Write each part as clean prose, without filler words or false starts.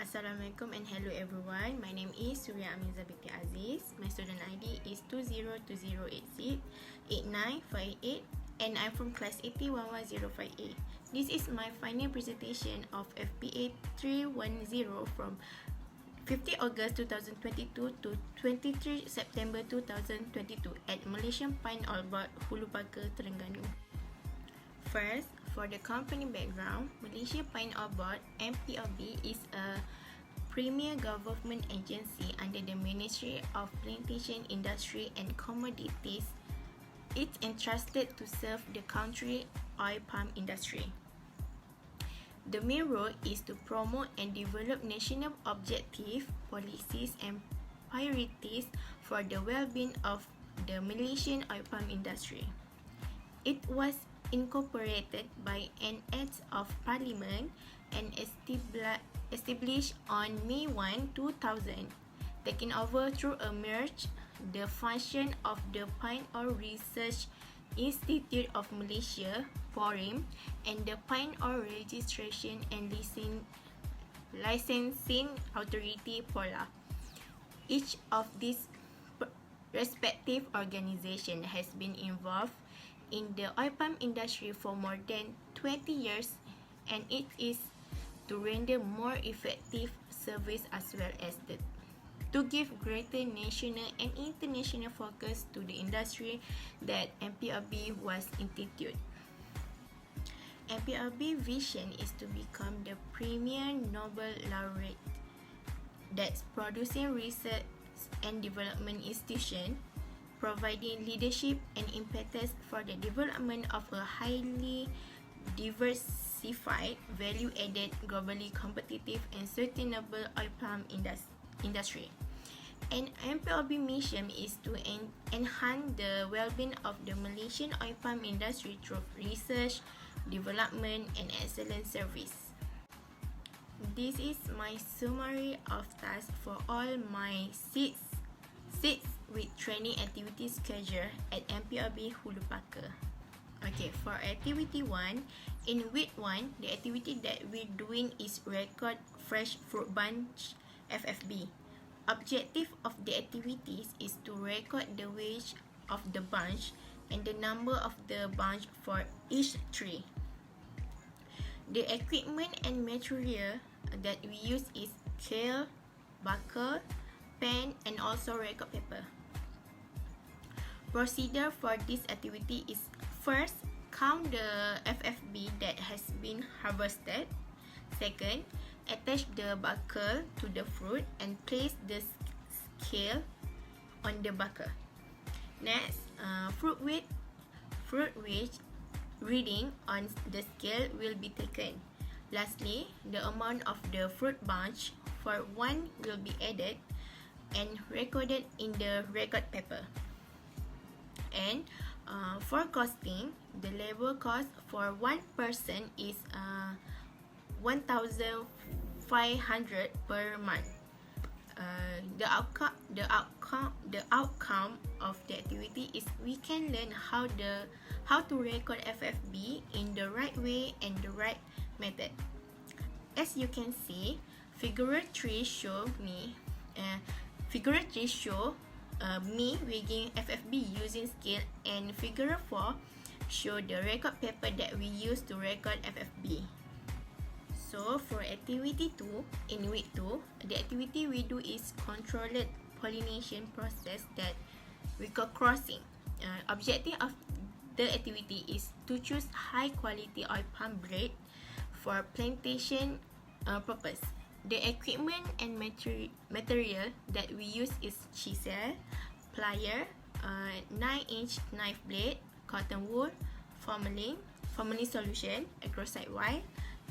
Assalamualaikum and hello everyone. My name is Surya Amiza Binti Aziz. My student ID is 2020868958 and I'm from class 801105A. This is my final presentation of FPA310 from 50 August 2022 to 23 September 2022 at Malaysian Pine Oil Board, Hulu Paka, Terengganu. First, for the company background, Malaysia Pine Oil Board (MPOB) is a premier government agency under the Ministry of Plantation Industry and Commodities. It's entrusted to serve the country oil palm industry. The main role is to promote and develop national objectives, policies and priorities for the well-being of the Malaysian oil palm industry. It was incorporated by an Act of Parliament and established on May 1, 2000, taking over through a merge the function of the Pine Oil Research Institute of Malaysia (PORIM) and the Pine Oil Registration and Licensing Authority (POLA). Each of these respective organizations has been involved in the oil palm industry for more than 20 years, and it is to render more effective service as well as to give greater national and international focus to the industry that MPOB was instituted. MPOB vision is to become the premier Nobel laureate that's producing research and development institution, providing leadership and impetus for the development of a highly diversified, value-added, globally competitive and sustainable oil palm industry. And MPOB mission is to enhance the well-being of the Malaysian oil palm industry through research, development and excellent service. This is my summary of tasks for all my seats with training activity schedule at MPOB Hulu Paka. Okay, for activity 1, in week 1, the activity that we're doing is record fresh fruit bunch FFB. Objective of the activities is to record the weight of the bunch and the number of the bunch for each tree. The equipment and material that we use is scale, buckle, pen and also record paper. Procedure for this activity is first, count the FFB that has been harvested. Second, attach the buckle to the fruit and place the scale on the buckle. Next, fruit weight reading on the scale will be taken. Lastly, the amount of the fruit bunch for one will be added and recorded in the record paper. And for costing, the labor cost for one person is 1,500 per month. The outcome of the activity is we can learn how to record FFB in the right way and the right method. As you can see, figure 3 show me weighing FFB using scale, and figure 4 show the record paper that we use to record FFB. So for activity 2, in week 2, the activity we do is controlled pollination process that we call crossing. Objective of the activity is to choose high quality oil palm breed for plantation purpose. The equipment and material that we use is chisel, plier, 9-inch knife blade, cotton wool, formalin solution, acrosite wire,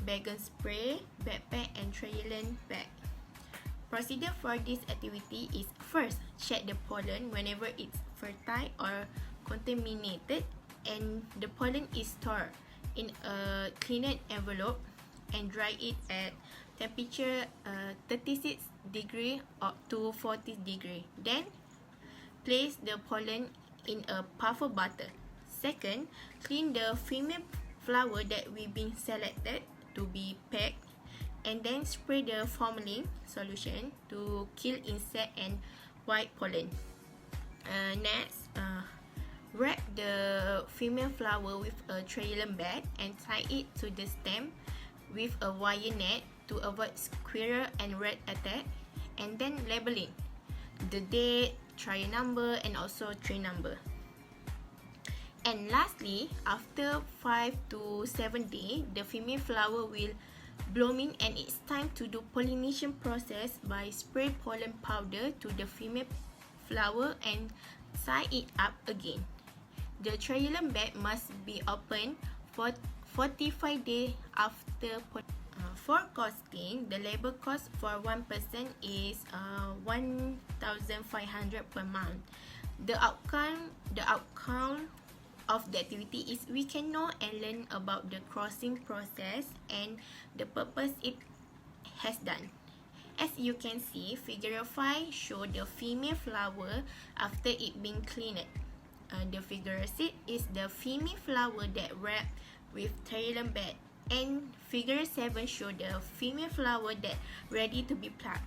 bagon spray, backpack and trailing bag. Procedure for this activity is first, check the pollen whenever it's fertile or contaminated, and the pollen is stored in a cleaned envelope and dry it at temperature 36 degree up to 40 degree. Then place the pollen in a puffer butter. Second, clean the female flower that we've been selected to be packed and then spray the formalin solution to kill insect and white pollen. Next, wrap the female flower with a trailing bag and tie it to the stem with a wire net to avoid squirrel and rat attack, and then labeling the date, trial number, and also tree number. And lastly, after 5 to 7 days, the female flower will blooming, and it's time to do pollination process by spray pollen powder to the female flower and tie it up again. The trailing bag must be opened for 45 days after pollination. For costing, the labor cost for one person is 1,500 per month. The outcome of the activity is we can know and learn about the crossing process and the purpose it has done. As you can see, figure 5 show the female flower after it being cleaned. The figure 6 is the female flower that wrapped with trailing bag, and figure 7 show the female flower that ready to be plucked.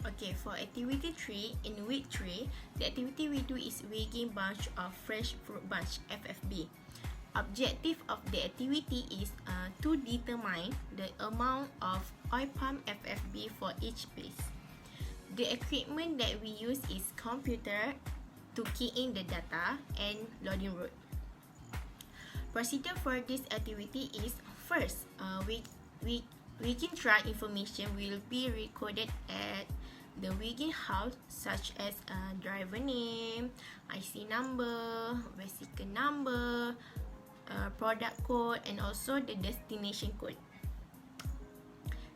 Okay, for activity 3, in week 3, the activity we do is weighing bunch of fresh fruit bunch, FFB. Objective of the activity is to determine the amount of oil palm FFB for each piece. The equipment that we use is computer to key in the data and loading road. Procedure for this activity is first, weighing truck information will be recorded at the weighing house, such as driver name, IC number, vehicle number, product code, and also the destination code.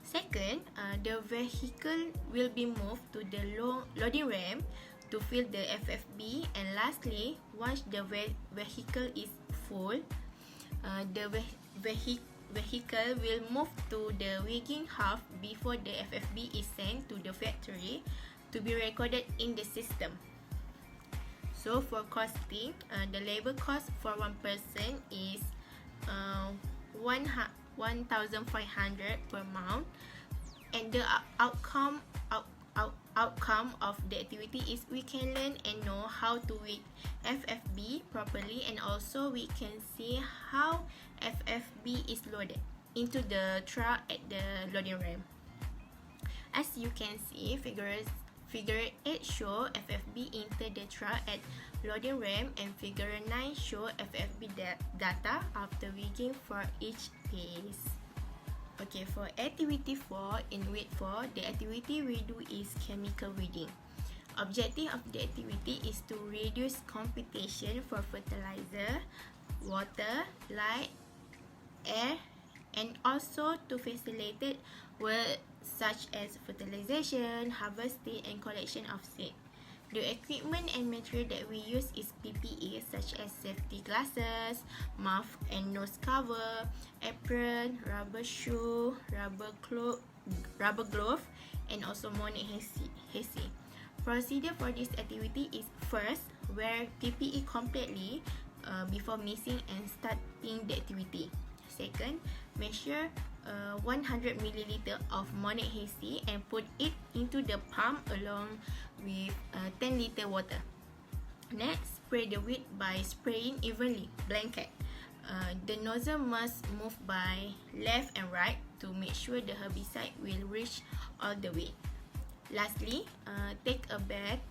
Second, the vehicle will be moved to the loading ramp to fill the FFB, and lastly, once the vehicle is full, the vehicle will move to the weighing half before the FFB is sent to the factory to be recorded in the system. So for costing, the labor cost for one person is 1,500 per month, and the outcome of the activity is we can learn and know how to weigh FFB properly, and also we can see how FFB is loaded into the truck at the loading ramp. As you can see, figure 8 show FFB enter the truck at loading ramp, and figure 9 show FFB data after weighing for each piece. Okay, for activity 4, in week 4, the activity we do is chemical weeding. Objective of the activity is to reduce competition for fertilizer, water, light, air, and also to facilitate work such as fertilization, harvesting, and collection of seed. The equipment and material that we use is PPE, such as safety glasses, mouth and nose cover, apron, rubber shoe, rubber glove, and also Monet Hesi. Procedure for this activity is first, wear PPE completely before mixing and starting the activity. Second, measure 100 ml of Monet Hesi and put it into the pump along with 10 liter water. Next, spray the weed by spraying evenly, blanket. The nozzle must move by left and right to make sure the herbicide will reach all the way. Lastly, take a bath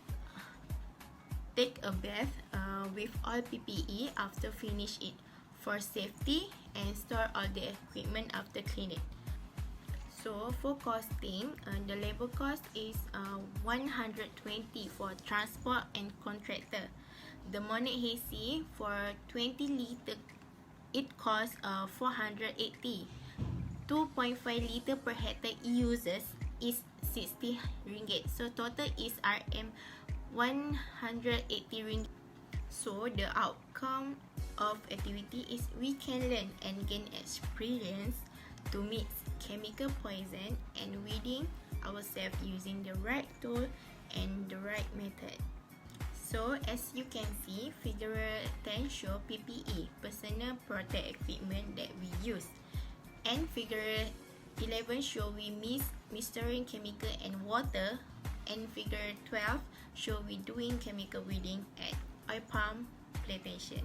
with all PPE after finish it for safety, and store all the equipment after cleaning. So for costing, the labor cost is 120 for transport and contractor. The Monet Hesi for 20 liter, it costs 480. 2.5 liter per hectare uses is 60 ringgit. So total is RM 180 ringgit. So the outcome of activity is we can learn and gain experience to mix chemical poison and weeding ourselves using the right tool and the right method. So as you can see, figure 10 show PPE, personal protect equipment that we use, and figure 11 show we mixing chemical and water, and figure 12 show we doing chemical weeding at oil palm plantation.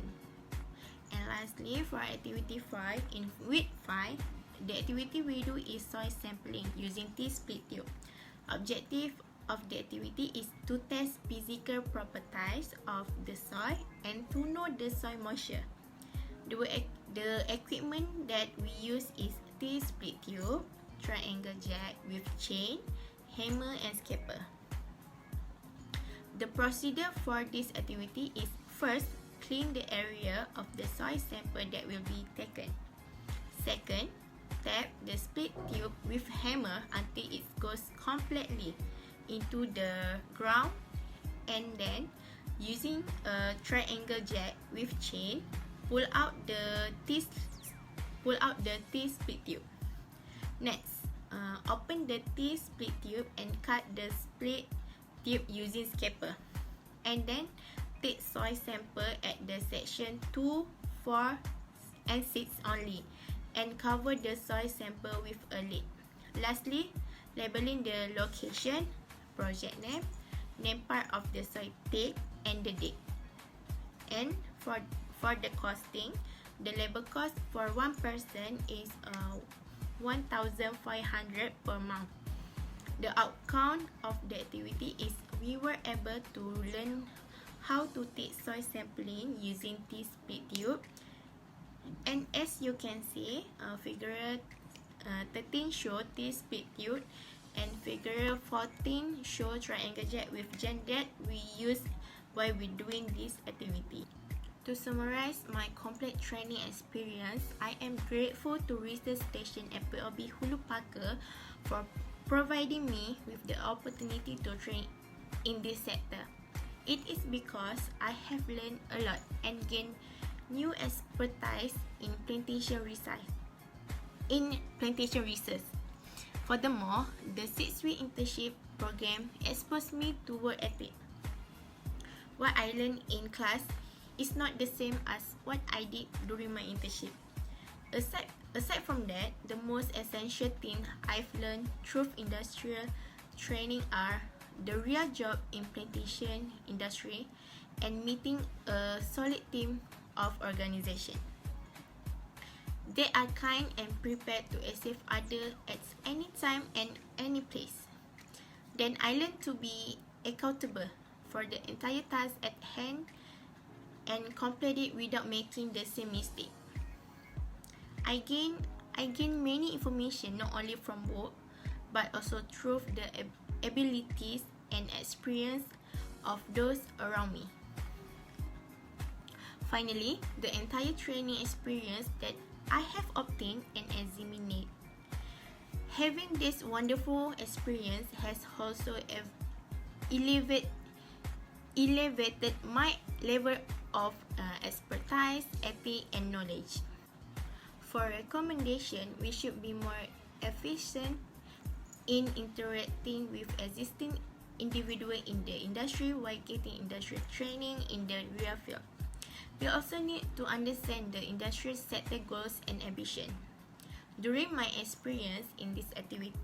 And lastly, for activity 5, in week 5, the activity we do is soil sampling using T-split tube. Objective of the activity is to test physical properties of the soil and to know the soil moisture. The equipment that we use is T-split tube, triangle jack with chain, hammer and scraper. The procedure for this activity is first, clean the area of the soil sample that will be taken. Second, tap the split tube with hammer until it goes completely into the ground, and then using a triangle jack with chain, pull out the T-split tube. Next, open the T-split tube and cut the split tube using scraper, and then take soil sample at the section 2, 4 and 6 only, and cover the soil sample with a lid. Lastly, labeling the location, project name part of the soil tape and the date. And for the costing, the labor cost for one person is 1,500 per month. The outcome of the activity is we were able to learn how to take soil sampling using T-split tube. And as you can see, figure 13 show T-split tube and figure 14 show triangle jack with gen that we use while we doing this activity. To summarize my complete training experience, I am grateful to Research Station FPOB Hulu Pakar for providing me with the opportunity to train in this sector. It is because I have learned a lot and gained new expertise in plantation research. Furthermore, the 6-week internship program exposed me to work ethic. What I learned in class is not the same as what I did during my internship. Aside from that, the most essential thing I've learned through industrial training are the real job in plantation industry and meeting a solid team of organization. They are kind and prepared to assist others at any time and any place. Then I learned to be accountable for the entire task at hand and complete it without making the same mistake. I gained many information not only from book but also through the abilities and experience of those around me. Finally, the entire training experience that I have obtained and examined. Having this wonderful experience has also elevated my level of expertise, ethics, and knowledge. For recommendation, we should be more efficient in interacting with existing individuals in the industry while getting industrial training in the real field. We also need to understand the industry sector goals and ambition. During my experience in this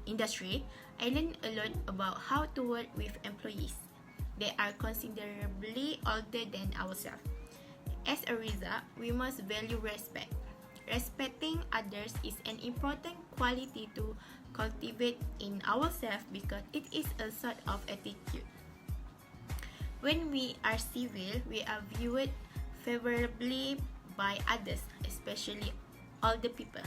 industry, I learned a lot about how to work with employees. They are considerably older than ourselves. As a result, we must value respect. Respecting others is an important quality to cultivate in ourselves because it is a sort of attitude. When we are civil, we are viewed favorably by others, especially older people.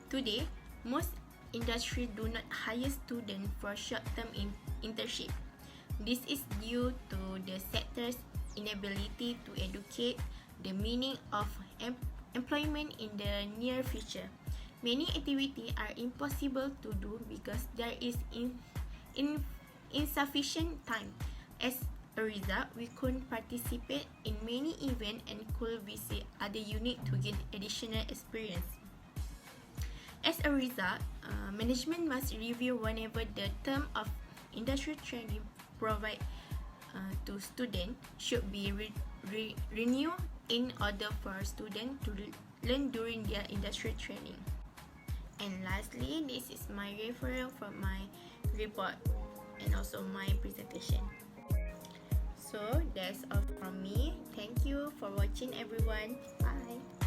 Today, most industries do not hire students for short-term internship. This is due to the sector's inability to educate the meaning of employment in the near future. Many activities are impossible to do because there is insufficient time. As a result, we couldn't participate in many events and could visit other units to gain additional experience. As a result, management must review whenever the term of industrial training provided to students should be renewed in order for students to learn during their industrial training. And lastly, this is my referral for my report and also my presentation. So that's all from me. Thank you for watching everyone. Bye.